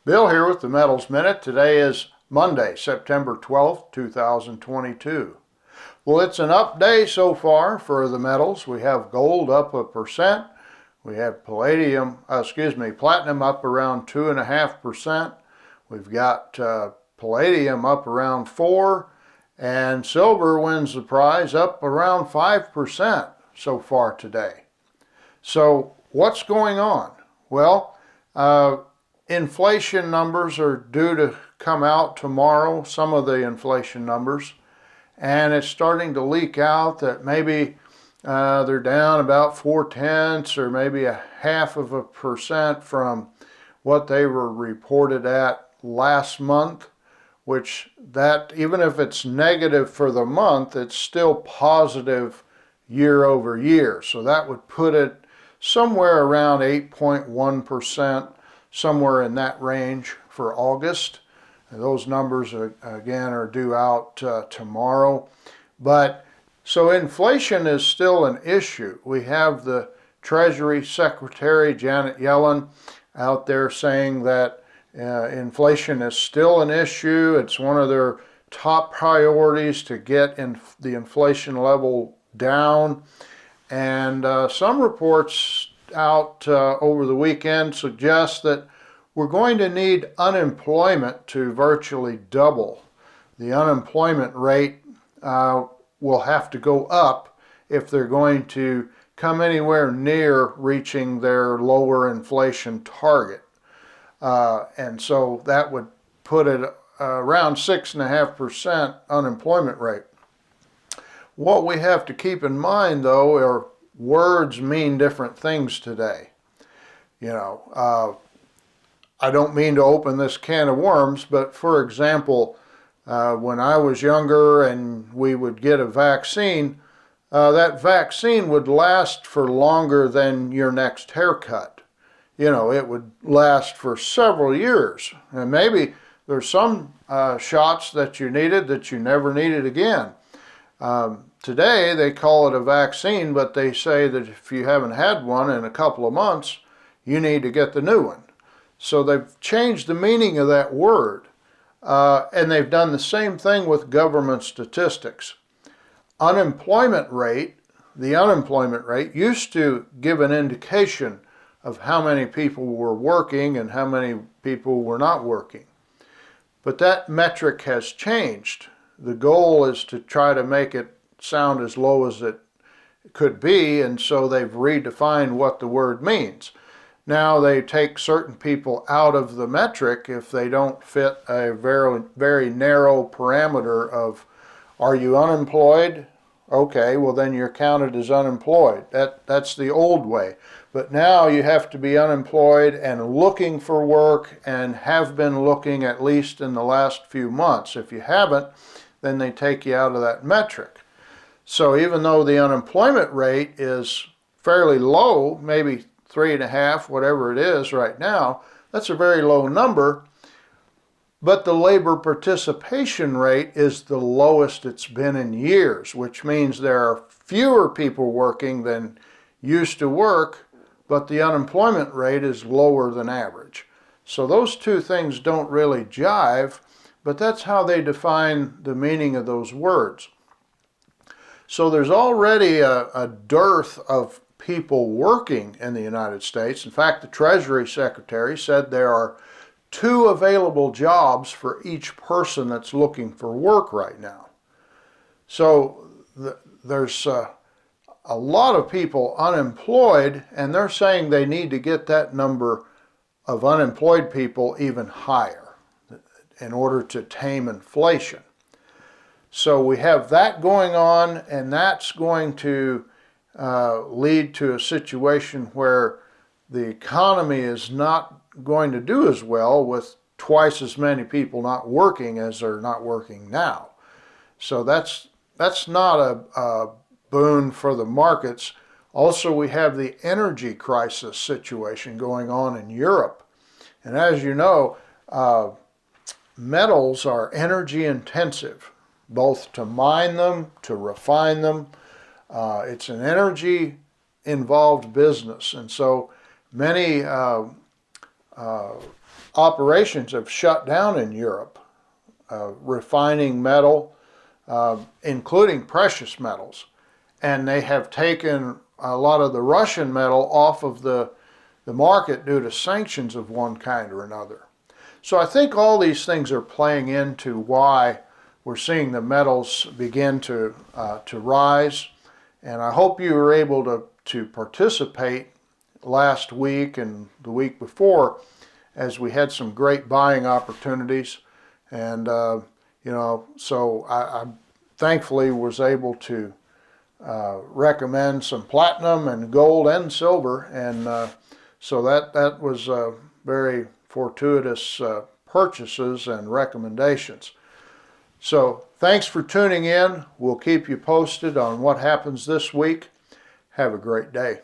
Bill here with the Metals Minute. Today is Monday, September 12th, 2022. Well, it's an up day so far for the metals. We have gold up 1%. We have platinum up around 2.5%. We've got palladium up around 4%, and silver wins the prize up around 5% so far today. So what's going on? Well, inflation numbers are due to come out tomorrow, some of the inflation numbers, and it's starting to leak out that maybe they're down about 0.4 or maybe 0.5% from what they were reported at last month, which that, even if it's negative for the month, it's still positive year over year. So that would put it somewhere around 8.1%, somewhere in that range for August. And those numbers again are due out tomorrow. But so inflation is still an issue. We have the Treasury Secretary Janet Yellen out there saying that inflation is still an issue. It's one of their top priorities to get the inflation level down. And some reports out over the weekend suggest that we're going to need unemployment to virtually double. The unemployment rate will have to go up if they're going to come anywhere near reaching their lower inflation target. And so that would put it around 6.5% unemployment rate. What we have to keep in mind, though, are words mean different things today. I don't mean to open this can of worms, but for example, when I was younger and we would get a vaccine, that vaccine would last for longer than your next haircut. It would last for several years. And maybe there's some shots that you needed that you never needed again. Today they call it a vaccine, but they say that if you haven't had one in a couple of months, you need to get the new one. So they've changed the meaning of that word. And they've done the same thing with government statistics. The unemployment rate used to give an indication of how many people were working and how many people were not working. But that metric has changed. The goal is to try to make it sound as low as it could be, and so they've redefined what the word means. Now they take certain people out of the metric if they don't fit a very, very narrow parameter of, are you unemployed? Okay, well then you're counted as unemployed. That's the old way. But now you have to be unemployed and looking for work and have been looking at least in the last few months. If you haven't, then they take you out of that metric. So even though the unemployment rate is fairly low, maybe 3.5, whatever it is right now, that's a very low number, but the labor participation rate is the lowest it's been in years, which means there are fewer people working than used to work, but the unemployment rate is lower than average. So those two things don't really jive, but that's how they define the meaning of those words. So there's already a dearth of people working in the United States. In fact, the Treasury Secretary said there are 2 available jobs for each person that's looking for work right now. So there's a lot of people unemployed, and they're saying they need to get that number of unemployed people even higher in order to tame inflation. So we have that going on, and that's going to lead to a situation where the economy is not going to do as well with twice as many people not working as are not working now. So that's not a boon for the markets. Also, we have the energy crisis situation going on in Europe. And as you know, metals are energy intensive, both to mine them, to refine them. It's an energy involved business, and so many operations have shut down in Europe, refining metal, including precious metals. And they have taken a lot of the Russian metal off of the market due to sanctions of one kind or another. So I think all these things are playing into why we're seeing the metals begin to rise. And I hope you were able to participate last week and the week before, as we had some great buying opportunities. And so I thankfully was able to recommend some platinum and gold and silver, and so that was very fortuitous purchases and recommendations. So thanks for tuning in. We'll keep you posted on what happens this week. Have a great day.